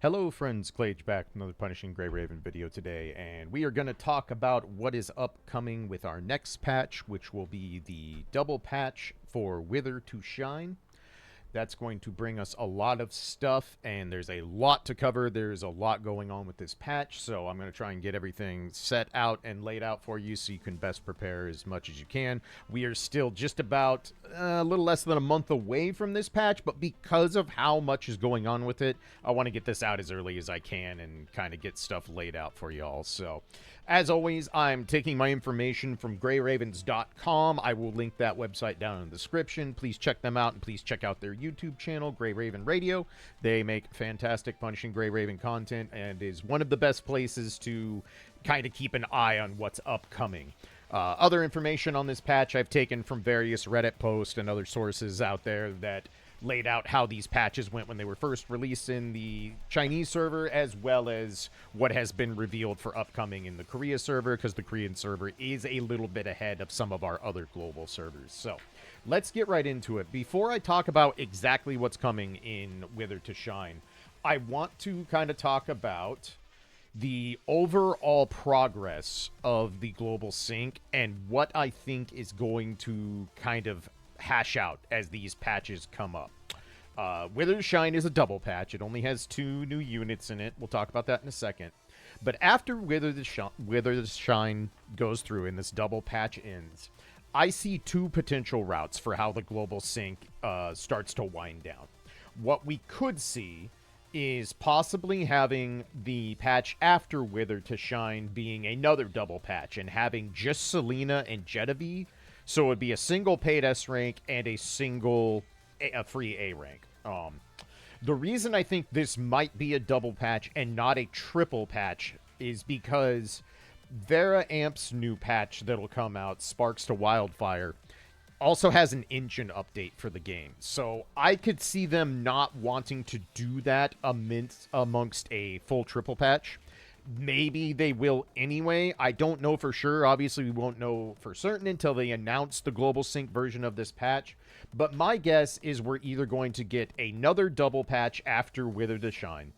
Hello friends, Clage back with another Punishing Grey Raven video today, and we are going to talk about what is upcoming with our next patch, which will be the double patch for Wither to Shine. That's going to bring us a lot of stuff, and there's a lot to cover. There's a lot going on with this patch, so I'm going to try and get everything set out and laid out for you so you can best prepare as much as you can. We are still just about a little less than a month away from this patch, but because of how much is going on with it, I want to get this out as early as I can and kind of get stuff laid out for y'all. So, as always, I'm taking my information from greyravens.com. I will link that website down in the description. Please check them out, and please check out their YouTube channel, Grey Raven Radio. They make fantastic Punishing Grey Raven content and is one of the best places to kind of keep an eye on what's upcoming. Other information on this patch I've taken from various Reddit posts and other sources out there that laid out how these patches went when they were first released in the Chinese server, as well as what has been revealed for upcoming in the Korea server, because the Korean server is a little bit ahead of some of our other global servers. So let's get right into it. Before I talk about exactly what's coming in Wither to Shine, I want to kind of talk about the overall progress of the global sync and what I think is going to kind of hash out as these patches come up. Wither to Shine is a double patch. It only has 2 new units in it. We'll talk about that in a second. But after Wither to Shine goes through and this double patch ends, I see 2 potential routes for how the global sync starts to wind down. What we could see is possibly having the patch after Wither to Shine being another double patch and having just Selena and Genevieve. So it would be a single paid S rank and a single free A rank. The reason I think this might be a double patch and not a triple patch is because Vera Amp's new patch that'll come out, Sparks to Wildfire, also has an engine update for the game. So I could see them not wanting to do that amongst a full triple patch. Maybe they will anyway. I don't know for sure. Obviously, we won't know for certain until they announce the global sync version of this patch. But my guess is we're either going to get another double patch after Wither to Shine,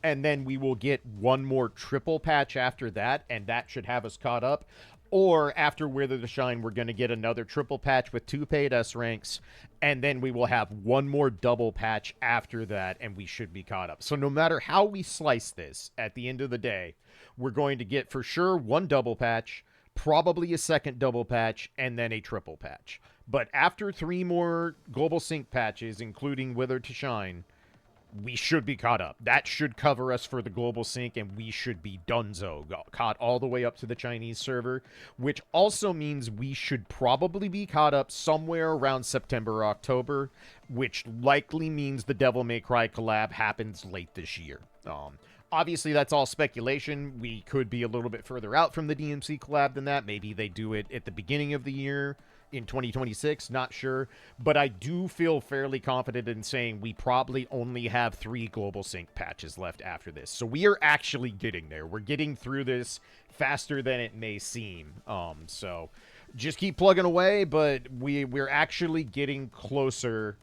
and then we will get one more triple patch after that, and that should have us caught up. Or after Wither to Shine, we're going to get another triple patch with 2 paid S ranks, and then we will have one more double patch after that, and we should be caught up. So no matter how we slice this, at the end of the day, we're going to get for sure 1 double patch, probably a second double patch, and then a triple patch. But after 3 more global sync patches, including Wither to Shine, we should be caught up. That should cover us for the global sync, and we should be donezo, caught all the way up to the Chinese server, which also means we should probably be caught up somewhere around September or October, which likely means the Devil May Cry collab happens late this year. Obviously, that's all speculation. We could be a little bit further out from the DMC collab than that. Maybe they do it at the beginning of the year in 2026, not sure, but I do feel fairly confident in saying we probably only have 3 global sync patches left after this. So we are actually getting there. We're getting through this faster than it may seem. So just keep plugging away, but we're actually getting closer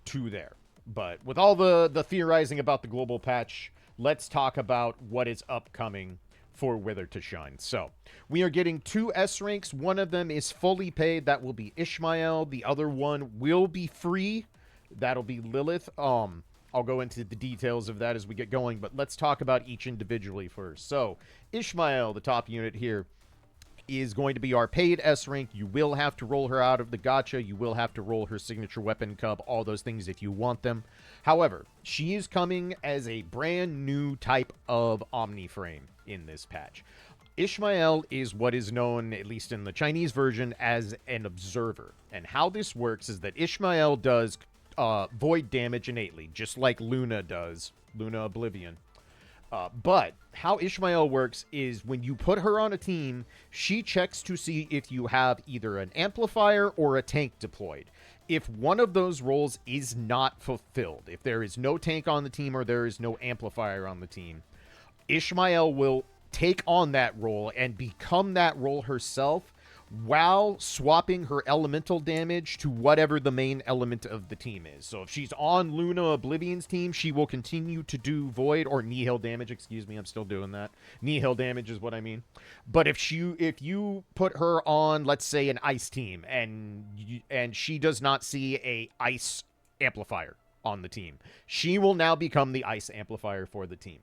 to there. But with all the theorizing about the global patch, let's talk about what is upcoming for Wither to Shine. So we are getting 2 S ranks. One of them is fully paid. That will be Ishmael. The other one will be free. That'll be Lilith. I'll go into the details of that as we get going, but let's talk about each individually first. So Ishmael, the top unit here, is going to be our paid S rank. You will have to roll her out of the gacha. You will have to roll her signature weapon cub, all those things if you want them. However, she is coming as a brand new type of Omni frame in this patch. Ishmael is what is known, at least in the Chinese version, as an observer. And how this works is that Ishmael does void damage innately, just like Luna does, Luna Oblivion. But how Ishmael works is when you put her on a team, she checks to see if you have either an amplifier or a tank deployed. If one of those roles is not fulfilled, if there is no tank on the team or there is no amplifier on the team, Ishmael will take on that role and become that role herself while swapping her elemental damage to whatever the main element of the team is. So if she's on Luna Oblivion's team, she will continue to do Void or Nihil damage. Excuse me, I'm still doing that. Nihil damage is what I mean. But if you put her on, let's say, an Ice team, and she does not see a Ice amplifier on the team, she will now become the Ice amplifier for the team.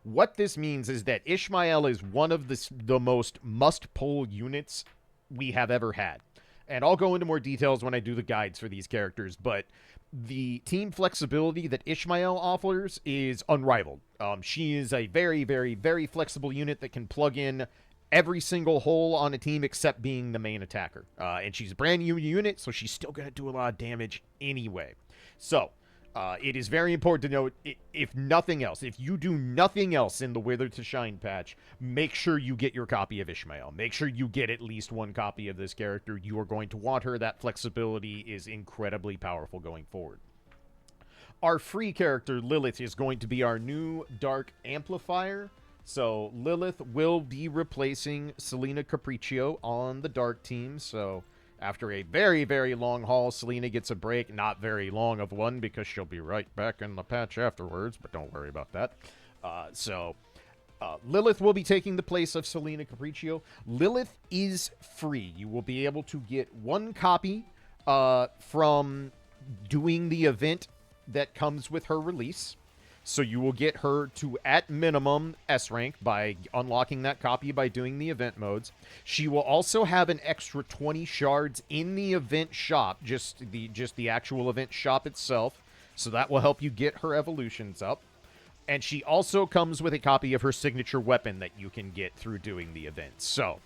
What this means is that Ishmael is one of the most must-pull units we have ever had. And I'll go into more details when I do the guides for these characters, but the team flexibility that Ishmael offers is unrivaled. She is a very, very, very flexible unit that can plug in every single hole on a team except being the main attacker. And she's a brand new unit, so she's still going to do a lot of damage anyway. So, it is very important to note, if nothing else, if you do nothing else in the Wither to Shine patch, make sure you get your copy of Ishmael. Make sure you get at least one copy of this character. You are going to want her. That flexibility is incredibly powerful going forward. Our free character, Lilith, is going to be our new Dark Amplifier. So Lilith will be replacing Selena Capriccio on the Dark team, so after a very, very long haul, Selena gets a break. Not very long of one, because she'll be right back in the patch afterwards, but don't worry about that. Lilith will be taking the place of Selena Capriccio. Lilith is free. You will be able to get one copy from doing the event that comes with her release. So you will get her to, at minimum, S rank by unlocking that copy by doing the event modes. She will also have an extra 20 shards in the event shop, just the actual event shop itself. So that will help you get her evolutions up. And she also comes with a copy of her signature weapon that you can get through doing the event. So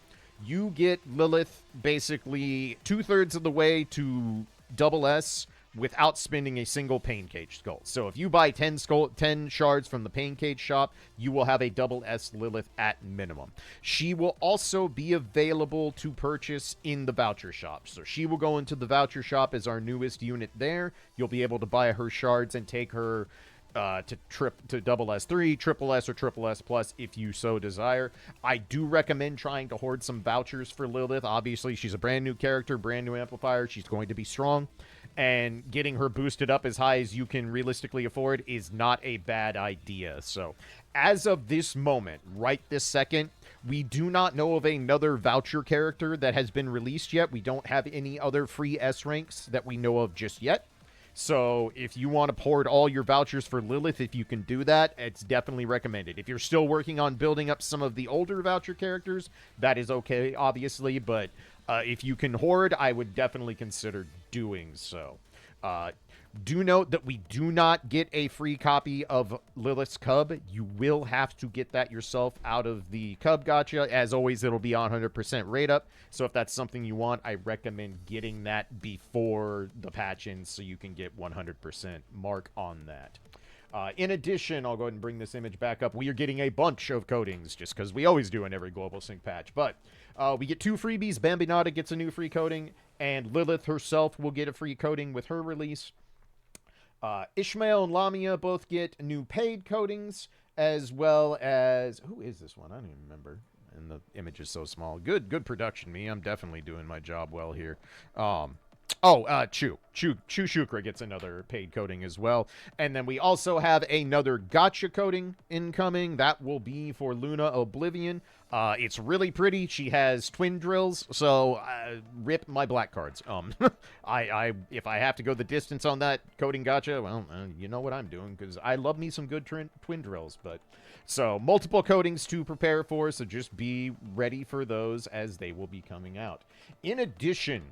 you get Lilith basically 2/3 of the way to double S without spending a single Pain Cage skull. So if you buy 10 shards from the Pain Cage shop, you will have a double S Lilith at minimum. She will also be available to purchase in the voucher shop. So she will go into the voucher shop as our newest unit there. You'll be able to buy her shards and take her to double S3, triple S, or triple S plus if you so desire. I do recommend trying to hoard some vouchers for Lilith. Obviously, she's a brand new character, brand new amplifier. She's going to be strong. And getting her boosted up as high as you can realistically afford is not a bad idea. So, as of this moment, right this second, we do not know of another voucher character that has been released yet. We don't have any other free S ranks that we know of just yet. So, if you want to hoard all your vouchers for Lilith, if you can do that, it's definitely recommended. If you're still working on building up some of the older voucher characters, that is okay, obviously, but if you can hoard, I would definitely consider doing so. Do note that we do not get a free copy of Lilith's Cub. You will have to get that yourself out of the Cub gacha. As always, it'll be on 100% rate up. So if that's something you want, I recommend getting that before the patch ends so you can get 100% mark on that. In addition, I'll go ahead and bring this image back up. We are getting a bunch of coatings, just because we always do in every Global Sync patch. But we get 2 freebies. Bambinata gets a new free coating, and Lilith herself will get a free coating with her release. Ishmael and Lamia both get new paid coatings, as well as... Who is this one? I don't even remember. And the image is so small. Good production, me. I'm definitely doing my job well here. Chu Shukra gets another paid coating as well. And then we also have another gotcha coating incoming. That will be for Luna Oblivion. It's really pretty. She has twin drills, so rip my black cards. If I have to go the distance on that coating gotcha, well, you know what I'm doing, because I love me some good twin drills. But so multiple coatings to prepare for, so just be ready for those as they will be coming out. In addition,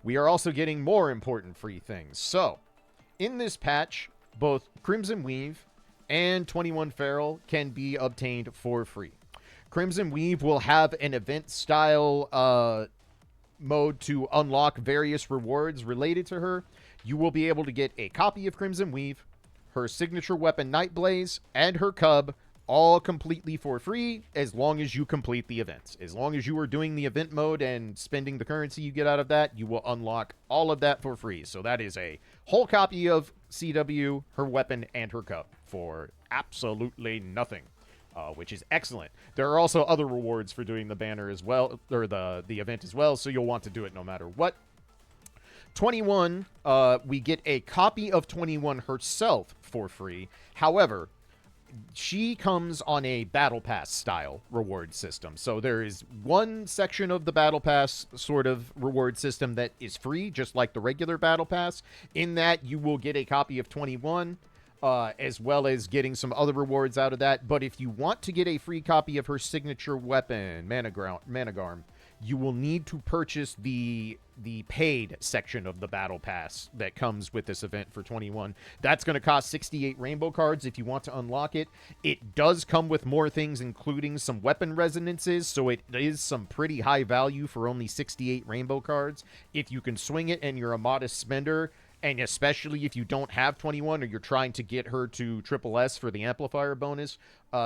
we are also getting more important free things. So, in this patch, both Crimson Weave and 21 Feral can be obtained for free. Crimson Weave will have an event-style mode to unlock various rewards related to her. You will be able to get a copy of Crimson Weave, her signature weapon Nightblaze, and her Cub, all completely for free as long as you complete the events. As long as you are doing the event mode and spending the currency you get out of that, you will unlock all of that for free. So that is a whole copy of CW, her weapon, and her Cub for absolutely nothing. which is excellent. There are also other rewards for doing the banner as well, or the event as well, so you'll want to do it no matter what. 21, we get a copy of 21 herself for free. However, she comes on a battle pass style reward system. So there is one section of the battle pass sort of reward system that is free, just like the regular battle pass, in that you will get a copy of 21, as well as getting some other rewards out of that. But if you want to get a free copy of her signature weapon, Managarm, you will need to purchase the paid section of the battle pass that comes with this event for 21. That's going to cost 68 rainbow cards if you want to unlock it. It does come with more things, including some weapon resonances, so it is some pretty high value for only 68 rainbow cards. If you can swing it and you're a modest spender, and especially if you don't have 21 or you're trying to get her to triple S for the amplifier bonus,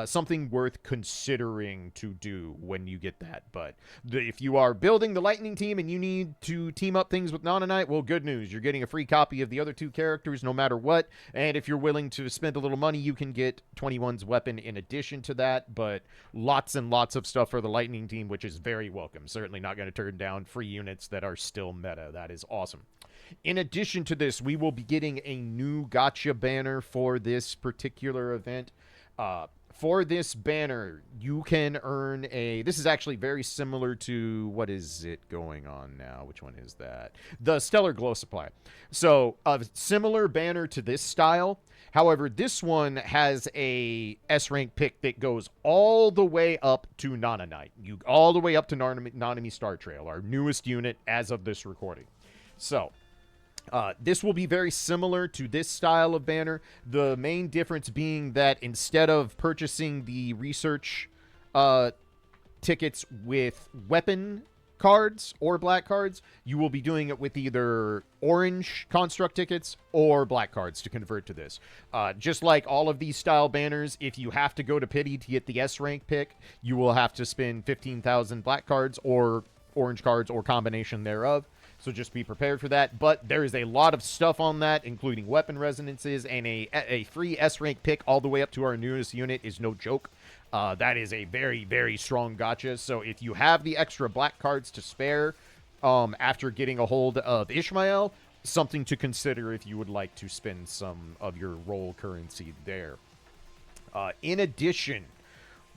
something worth considering to do when you get that. But if you are building the Lightning team and you need to team up things with Nana Knight, well, good news. You're getting a free copy of the other two characters no matter what. And if you're willing to spend a little money, you can get 21's weapon in addition to that. But lots and lots of stuff for the Lightning team, which is very welcome. Certainly not going to turn down free units that are still meta. That is awesome. In addition to this, we will be getting a new gotcha banner for this particular event. For this banner, you can earn a... This is actually very similar to... What is it going on now? Which one is that? The Stellar Glow Supply. So, a similar banner to this style. However, this one has a S-rank pick that goes all the way up to Nana Knight. All the way up to Nanami Star Trail, our newest unit as of this recording. So... this will be very similar to this style of banner. The main difference being that instead of purchasing the research tickets with weapon cards or black cards, you will be doing it with either orange construct tickets or black cards to convert to this. Just like all of these style banners, if you have to go to Pity to get the S rank pick, you will have to spend 15,000 black cards or orange cards or combination thereof. So just be prepared for that. But there is a lot of stuff on that, including weapon resonances, and a free S-rank pick all the way up to our newest unit is no joke. That is a very, very strong gotcha. So if you have the extra black cards to spare after getting a hold of Ishmael, something to consider if you would like to spend some of your roll currency there. In addition,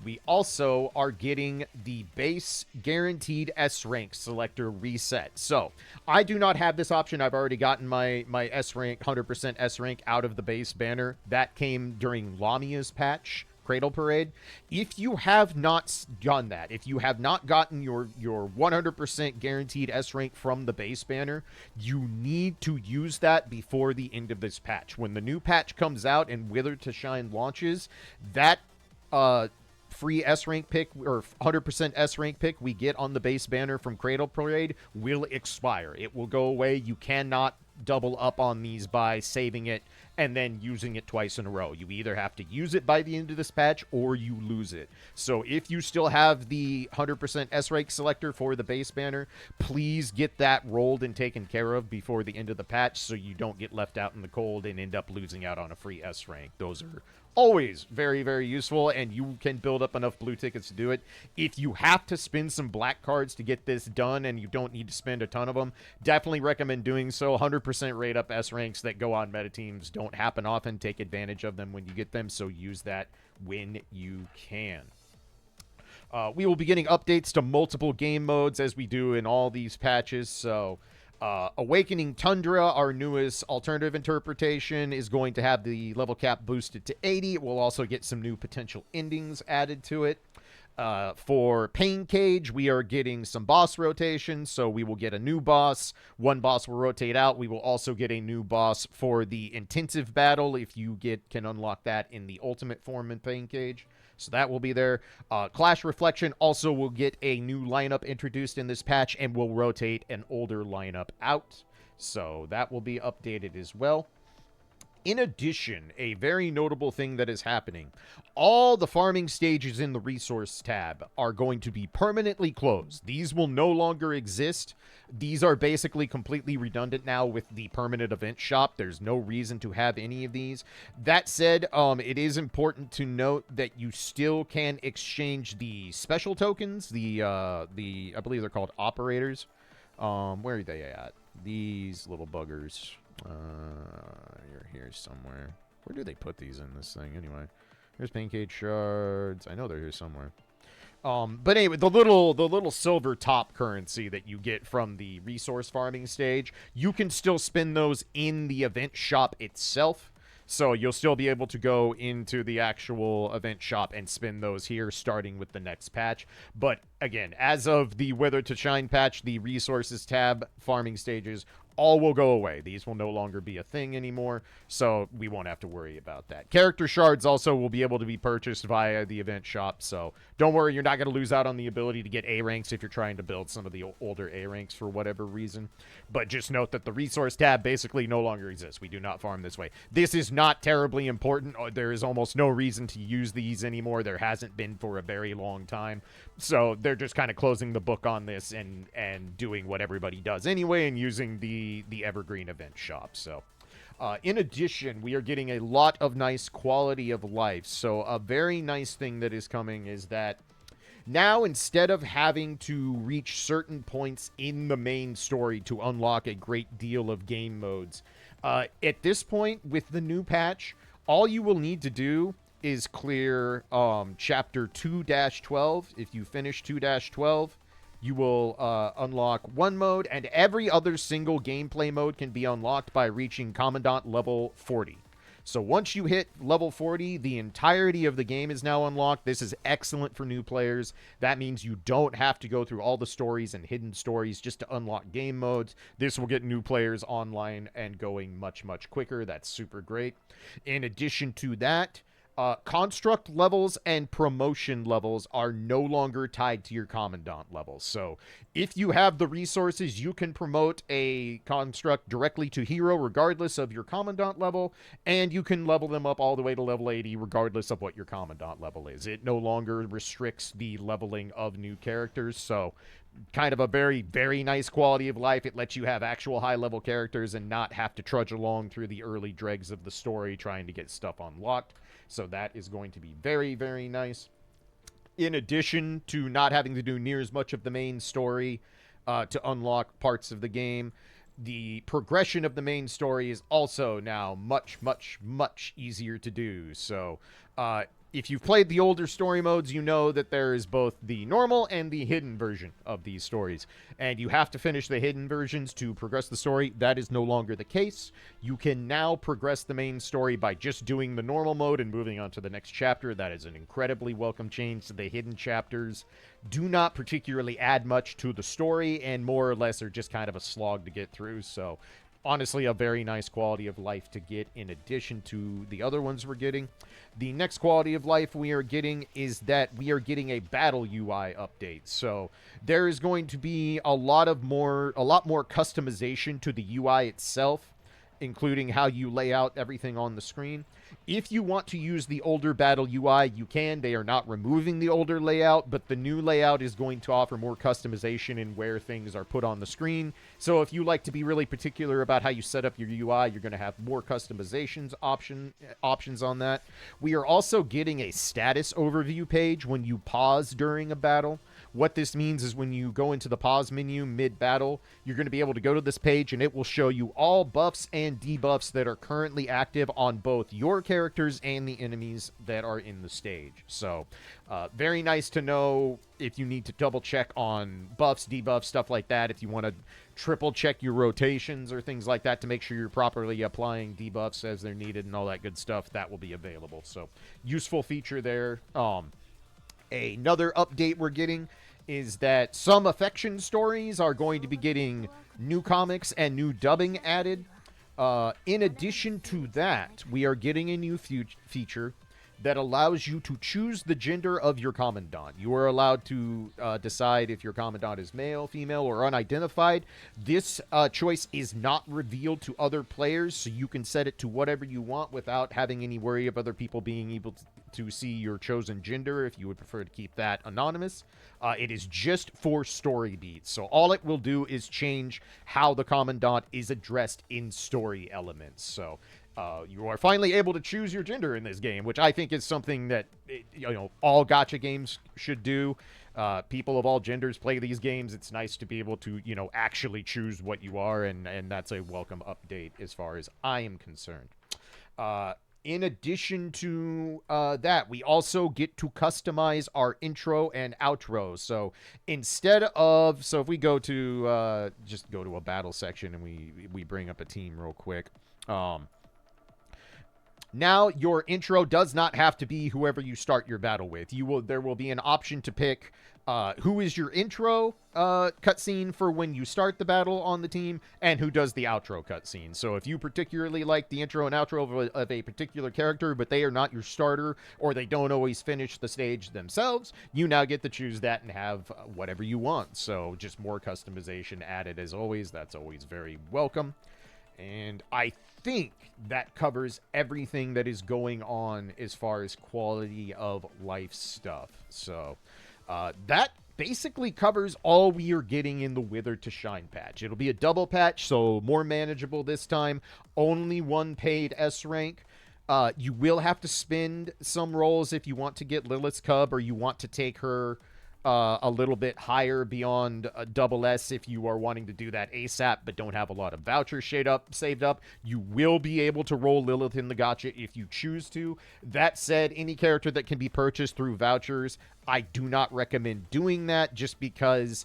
we also are getting the base guaranteed S-rank selector reset. So, I do not have this option. I've already gotten my S-rank, 100% S-rank out of the base banner. That came during Lamia's patch, Cradle Parade. If you have not done that, if you have not gotten your 100% guaranteed S-rank from the base banner, you need to use that before the end of this patch. When the new patch comes out and Wither to Shine launches, that free S-rank pick or 100% S-rank pick we get on the base banner from Cradle Parade will expire. It will go away. You cannot double up on these by saving it and then using it twice in a row. You either have to use it by the end of this patch or you lose it. So if you still have the 100% S-rank selector for the base banner, please get that rolled and taken care of before the end of the patch so you don't get left out in the cold and end up losing out on a free S-rank. Those are always very, very useful, and you can build up enough blue tickets to do it. If you have to spend some black cards to get this done and you don't need to spend a ton of them, definitely recommend doing so. 100% rate up S ranks that go on meta teams don't happen often. Take advantage of them when you get them, so use that when you can. We will be getting updates to multiple game modes as we do in all these patches, so... Awakening Tundra, our newest alternative interpretation, is going to have the level cap boosted to 80. We'll also get some new potential endings added to it. For Pain Cage, we are getting some boss rotations, so we will get a new boss. One boss will rotate out. We will also get a new boss for the intensive battle if you can unlock that in the ultimate form in Pain Cage. So that will be there. Clash Reflection also will get a new lineup introduced in this patch and will rotate an older lineup out. So that will be updated as well. In addition, a very notable thing that is happening, all the farming stages in the resource tab are going to be permanently closed. These will no longer exist. These are basically completely redundant now with the permanent event shop. There's no reason to have any of these. That said, it is important to note that you still can exchange the special tokens, I believe they're called operators. Where are they at? These little buggers. You're here somewhere. Where do they put these in this thing anyway? There's pancake shards. I know they're here somewhere. But anyway, the little silver top currency that you get from the resource farming stage, you can still spend those in the event shop itself. So you'll still be able to go into the actual event shop and spin those here, starting with the next patch. But again, as of the Wither to Shine patch, the resources tab farming stages all will go away. These will no longer be a thing anymore, so we won't have to worry about that. Character shards also will be able to be purchased via the event shop, so don't worry, you're not going to lose out on the ability to get A ranks if you're trying to build some of the older A ranks for whatever reason. But just note that the resource tab basically no longer exists. We do not farm this way. This is not terribly important. There is almost no reason to use these anymore. There hasn't been for a very long time. So they're just kind of closing the book on this and doing what everybody does anyway and using the evergreen event shop. So in addition, we are getting a lot of nice quality of life. So a very nice thing that is coming is that now, instead of having to reach certain points in the main story to unlock a great deal of game modes, at this point with the new patch, all you will need to do is clear chapter 2-12. If you finish 2-12, you will unlock one mode, and every other single gameplay mode can be unlocked by reaching Commandant level 40. So once you hit level 40, the entirety of the game is now unlocked. This is excellent for new players. That means you don't have to go through all the stories and hidden stories just to unlock game modes. This will get new players online and going much, much quicker. That's super great. In addition to that, construct levels and promotion levels are no longer tied to your commandant levels. So if you have the resources, you can promote a construct directly to hero regardless of your commandant level, and you can level them up all the way to level 80 regardless of what your commandant level is. It no longer restricts the leveling of new characters, so kind of a very, very nice quality of life. It lets you have actual high-level characters and not have to trudge along through the early dregs of the story trying to get stuff unlocked. So that is going to be very, very nice. In addition to not having to do near as much of the main story to unlock parts of the game, the progression of the main story is also now much, much, much easier to do. So if you've played the older story modes, you know that there is both the normal and the hidden version of these stories. And you have to finish the hidden versions to progress the story. That is no longer the case. You can now progress the main story by just doing the normal mode and moving on to the next chapter. That is an incredibly welcome change. The hidden chapters do not particularly add much to the story and more or less are just kind of a slog to get through. So honestly, a very nice quality of life to get in addition to the other ones we're getting. The next quality of life we are getting is that we are getting a battle UI update. So there is going to be a lot more customization to the UI itself, including how you lay out everything on the screen. If you want to use the older battle UI, you can. They are not removing the older layout, but the new layout is going to offer more customization in where things are put on the screen. So if you like to be really particular about how you set up your UI, you're going to have more customizations options on that. We are also getting a status overview page when you pause during a battle. What this means is when you go into the pause menu mid-battle, you're going to be able to go to this page and it will show you all buffs and debuffs that are currently active on both your characters and the enemies that are in the stage. So, very nice to know if you need to double check on buffs, debuffs, stuff like that. If you want to triple check your rotations or things like that to make sure you're properly applying debuffs as they're needed and all that good stuff, that will be available. So, useful feature there. Another update we're getting is that some affection stories are going to be getting new comics and new dubbing added. In addition to that, we are getting a new feature that allows you to choose the gender of your commandant. You are allowed to decide if your commandant is male, female, or unidentified. This choice is not revealed to other players, so you can set it to whatever you want without having any worry of other people being able to see your chosen gender if you would prefer to keep that anonymous. It is just for story beats, so all it will do is change how the commandant is addressed in story elements. So you are finally able to choose your gender in this game, which I think is something that all gacha games should do. People of all genders play these games. It's nice to be able to actually choose what you are, and that's a welcome update as far as I am concerned. In addition to that, we also get to customize our intro and outro. So instead of, if we go to, just go to a battle section and we bring up a team real quick. Now your intro does not have to be whoever you start your battle with. There will be an option to pick who is your intro cutscene for when you start the battle on the team, and who does the outro cutscene. So if you particularly like the intro and outro of a particular character, but they are not your starter, or they don't always finish the stage themselves, you now get to choose that and have whatever you want. So just more customization added as always. That's always very welcome. And I think that covers everything that is going on as far as quality of life stuff. So that basically covers all we are getting in the Wither to Shine patch. It'll be a double patch, so more manageable this time. Only one paid S rank. You will have to spend some rolls if you want to get Lilith's Cub, or you want to take her a little bit higher beyond double S if you are wanting to do that ASAP but don't have a lot of vouchers saved up. You will be able to roll Lilith in the gacha if you choose to. That said, any character that can be purchased through vouchers, I do not recommend doing that, just because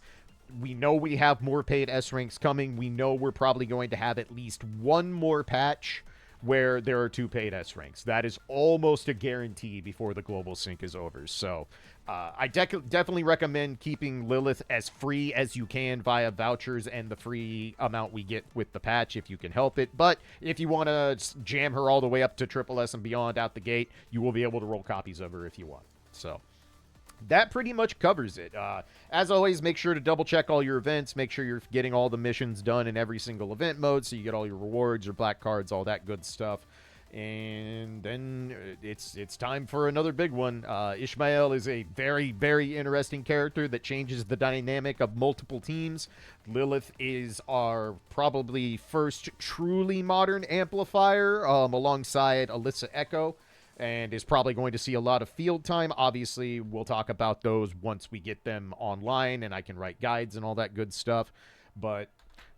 we know we have more paid S ranks coming. We know we're probably going to have at least one more patch where there are 2 paid S ranks. That is almost a guarantee before the global sync is over. So I definitely recommend keeping Lilith as free as you can via vouchers and the free amount we get with the patch if you can help it. But if you want to jam her all the way up to triple S and beyond out the gate, you will be able to roll copies of her if you want. So that pretty much covers it. As always, make sure to double check all your events. Make sure you're getting all the missions done in every single event mode, so you get all your rewards, your black cards, all that good stuff. And then it's time for another big one. Ishmael is a very, very interesting character that changes the dynamic of multiple teams. Lilith is our probably first truly modern amplifier, alongside Alyssa Echo, and is probably going to see a lot of field time. Obviously, we'll talk about those once we get them online and I can write guides and all that good stuff. But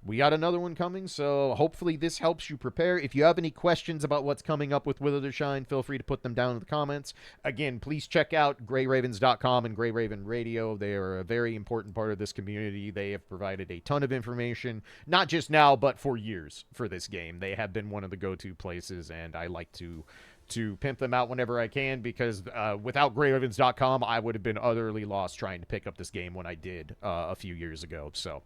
we got another one coming, so hopefully this helps you prepare. If you have any questions about what's coming up with Wither to Shine, feel free to put them down in the comments. Again, please check out grayravens.com and Gray Raven Radio. They are a very important part of this community. They have provided a ton of information, not just now, but for years for this game. They have been one of the go-to places, and I like to pimp them out whenever I can, because without grayravens.com, I would have been utterly lost trying to pick up this game when I did a few years ago. So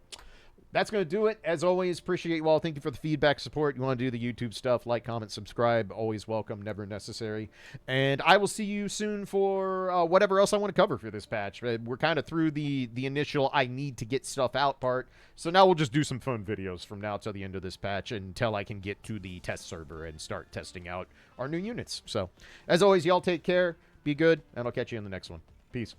that's going to do it. As always, appreciate you all. Thank you for the feedback, support. You want to do the YouTube stuff, like, comment, subscribe. Always welcome, never necessary. And I will see you soon for whatever else I want to cover for this patch. We're kind of through the initial I need to get stuff out part. So now we'll just do some fun videos from now till the end of this patch until I can get to the test server and start testing out our new units. So as always, y'all take care, be good, and I'll catch you in the next one. Peace.